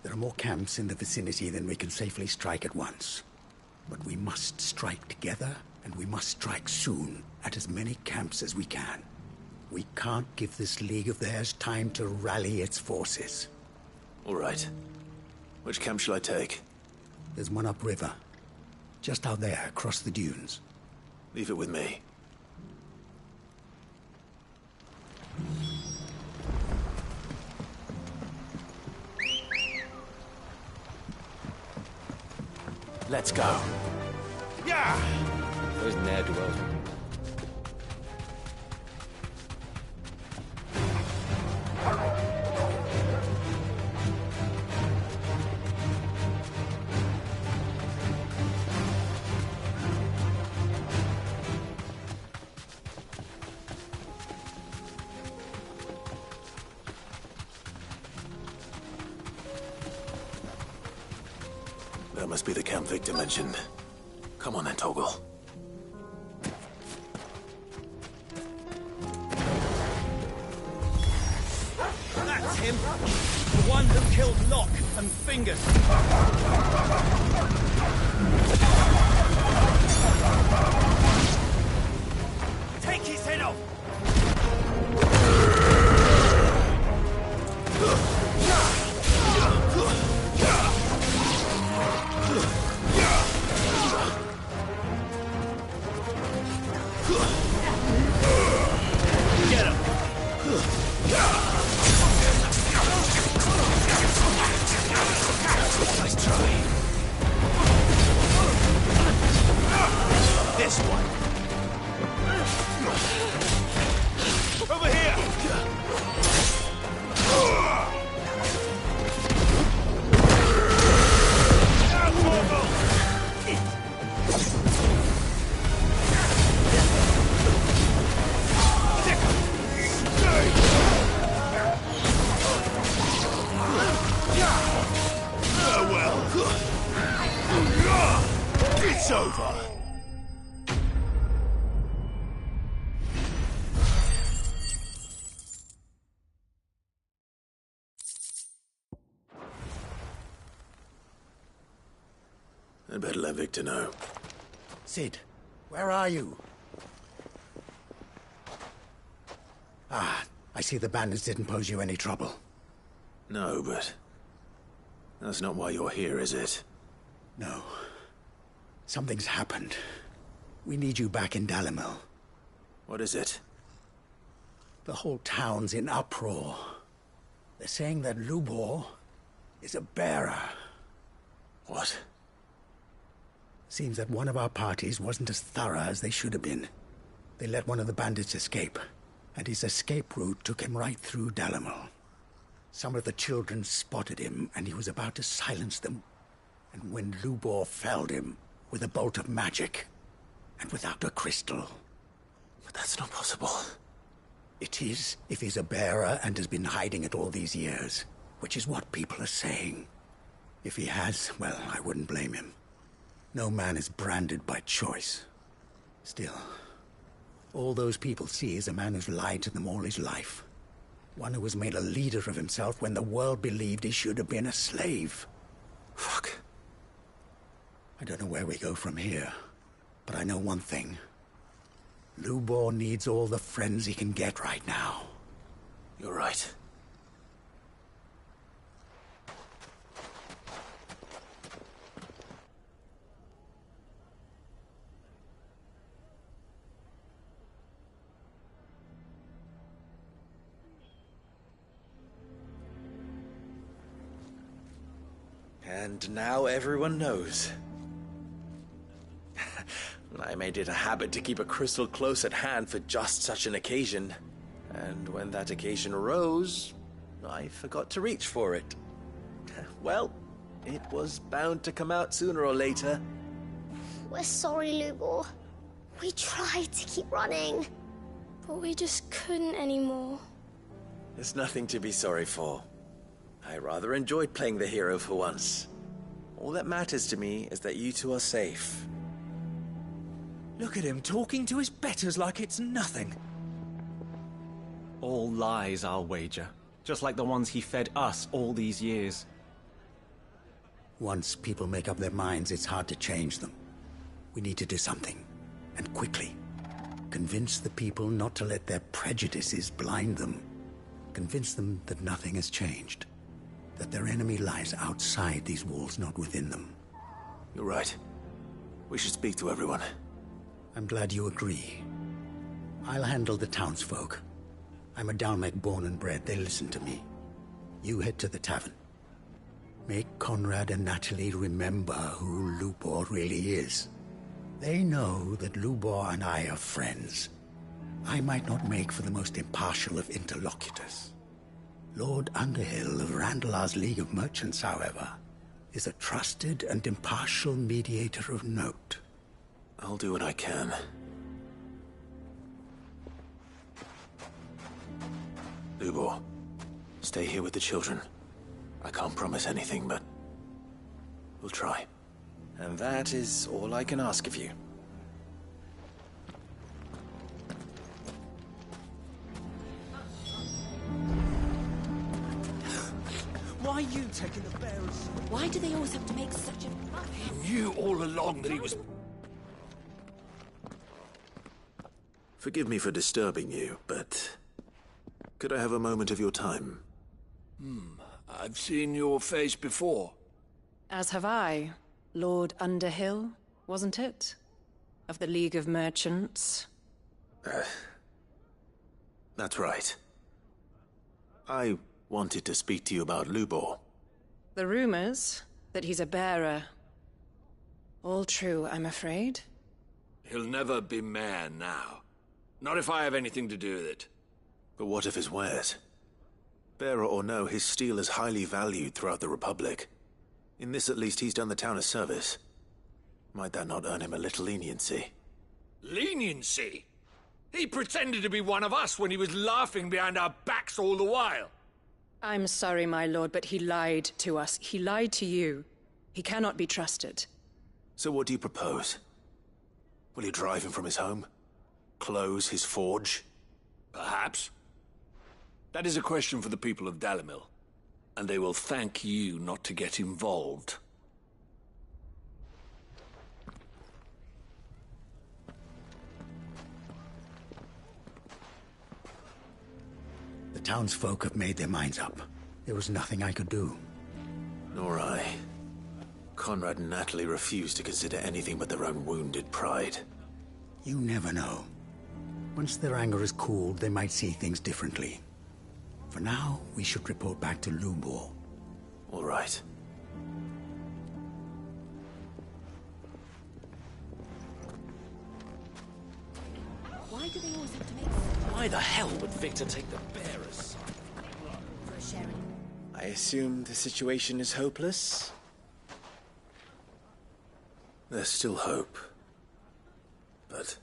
There are more camps in the vicinity than we can safely strike at once. But we must strike together, and we must strike soon at as many camps as we can. We can't give this league of theirs time to rally its forces. All right. Which camp shall I take? There's one upriver. Just out there, across the dunes. Leave it with me. Let's go. Yeah! Those ne'er-do-wells. That must be the camp Victor mentioned. Come on then, Toggle. That's him! The one who killed Locke and Fingers! Take his head off! Get him! Nice try. This one. Over here! It's over. I better let Victor know. Sid, where are you? Ah, I see the bandits didn't pose you any trouble. No, but that's not why you're here, is it? No. Something's happened. We need you back in Dalamil. What is it? The whole town's in uproar. They're saying that Lubor is a bearer. What? Seems that one of our parties wasn't as thorough as they should have been. They let one of the bandits escape, and his escape route took him right through Dalamil. Some of the children spotted him, and he was about to silence them. And when Lubor felled him with a bolt of magic, and without a crystal. But that's not possible. It is, if he's a bearer and has been hiding it all these years, which is what people are saying. If he has, well, I wouldn't blame him. No man is branded by choice. Still, all those people see is a man who's lied to them all his life. One who has made a leader of himself when the world believed he should have been a slave. Fuck. I don't know where we go from here, but I know one thing. Lubor needs all the friends he can get right now. You're right. And now everyone knows. I made it a habit to keep a crystal close at hand for just such an occasion. And when that occasion arose, I forgot to reach for it. Well, it was bound to come out sooner or later. We're sorry, Lubor. We tried to keep running, but we just couldn't anymore. There's nothing to be sorry for. I rather enjoyed playing the hero for once. All that matters to me is that you two are safe. Look at him talking to his betters like it's nothing. All lies, I'll wager. Just like the ones he fed us all these years. Once people make up their minds, it's hard to change them. We need to do something, and quickly. Convince the people not to let their prejudices blind them. Convince them that nothing has changed. That their enemy lies outside these walls, not within them. You're right. We should speak to everyone. I'm glad you agree. I'll handle the townsfolk. I'm a Dalmek born and bred. They listen to me. You head to the tavern. Make Conrad and Natalie remember who Lubor really is. They know that Lubor and I are friends. I might not make for the most impartial of interlocutors. Lord Underhill of Randalar's League of Merchants, however, is a trusted and impartial mediator of note. I'll do what I can. Lubor, stay here with the children. I can't promise anything, but we'll try. And that is all I can ask of you. Why are you taking the bearers? Why do they always have to make such a fuss? He knew all along that he was... Forgive me for disturbing you, but could I have a moment of your time? I've seen your face before. As have I. Lord Underhill, wasn't it? Of the League of Merchants. That's right. I wanted to speak to you about Lubor. The rumors that he's a bearer. All true, I'm afraid. He'll never be mayor now. Not if I have anything to do with it. But what of his wares? Bearer or no, his steel is highly valued throughout the Republic. In this at least, he's done the town a service. Might that not earn him a little leniency? Leniency? He pretended to be one of us when he was laughing behind our backs all the while. I'm sorry, my lord, but he lied to us. He lied to you. He cannot be trusted. So what do you propose? Will you drive him from his home? Close his forge? Perhaps. That is a question for the people of Dalimil, and they will thank you not to get involved. The townsfolk have made their minds up. There was nothing I could do. Nor I. Conrad and Natalie refused to consider anything but their own wounded pride. You never know. Once their anger is cooled, they might see things differently. For now, we should report back to Lubor. All right. Why do they always have to make... Why the hell would Victor take the bearers? For sharing. I assume the situation is hopeless? There's still hope. But...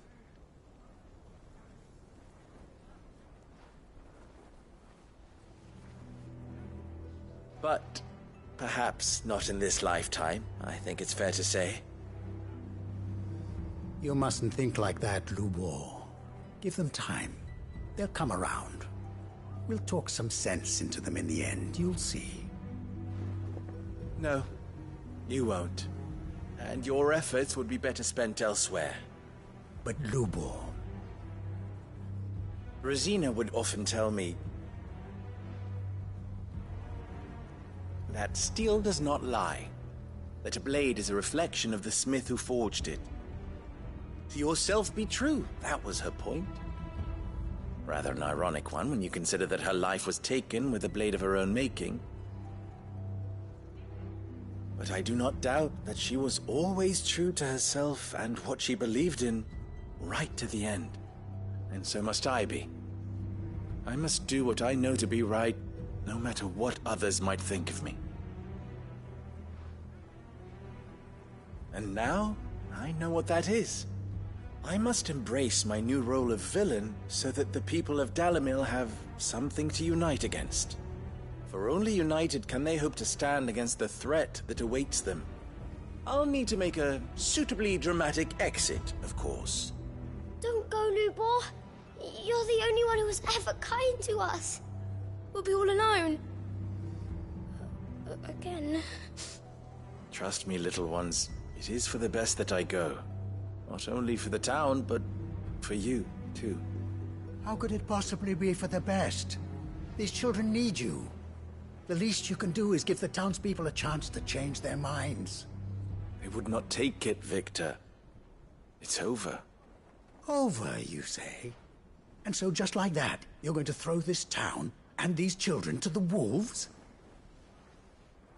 But perhaps not in this lifetime, I think it's fair to say. You mustn't think like that, Lubor. Give them time. They'll come around. We'll talk some sense into them in the end, you'll see. No, you won't. And your efforts would be better spent elsewhere. But Lubor, Rosina would often tell me that steel does not lie, that a blade is a reflection of the smith who forged it. To yourself be true, that was her point. Rather an ironic one when you consider that her life was taken with a blade of her own making. But I do not doubt that she was always true to herself and what she believed in, right to the end. And so must I be. I must do what I know to be right, no matter what others might think of me. And now, I know what that is. I must embrace my new role of villain so that the people of Dalamil have something to unite against. For only united can they hope to stand against the threat that awaits them. I'll need to make a suitably dramatic exit, of course. Don't go, Lubor. You're the only one who was ever kind to us. We'll be all alone. Again. Trust me, little ones. It is for the best that I go. Not only for the town, but for you, too. How could it possibly be for the best? These children need you. The least you can do is give the townspeople a chance to change their minds. They would not take it, Victor. It's over. Over, you say? And so just like that, you're going to throw this town and these children to the wolves?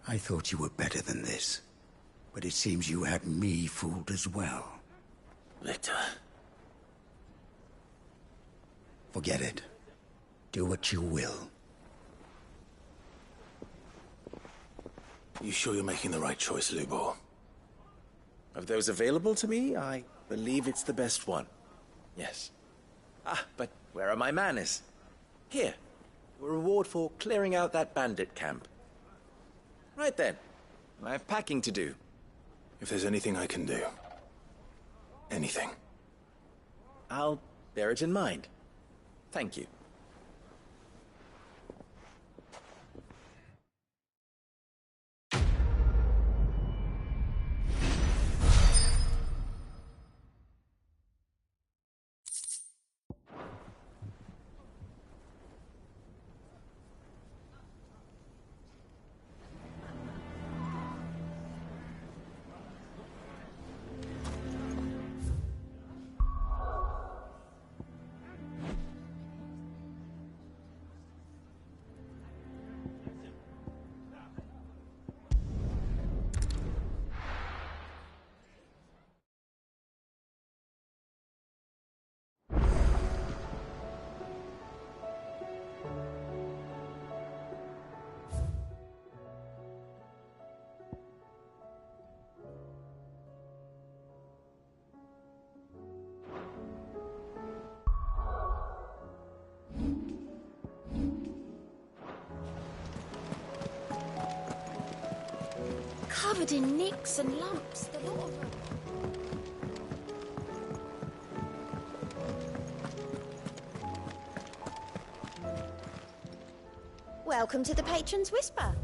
I thought you were better than this. But it seems you had me fooled as well. Victor. Forget it. Do what you will. You sure you're making the right choice, Lubor? Of those available to me, I believe it's the best one. Yes. Ah, but where are my manners? Here. A reward for clearing out that bandit camp. Right then. I have packing to do. If there's anything I can do. Anything. I'll bear it in mind. Thank you. Covered in nicks and lumps, the lot of them. Welcome to the Patron's Whisper.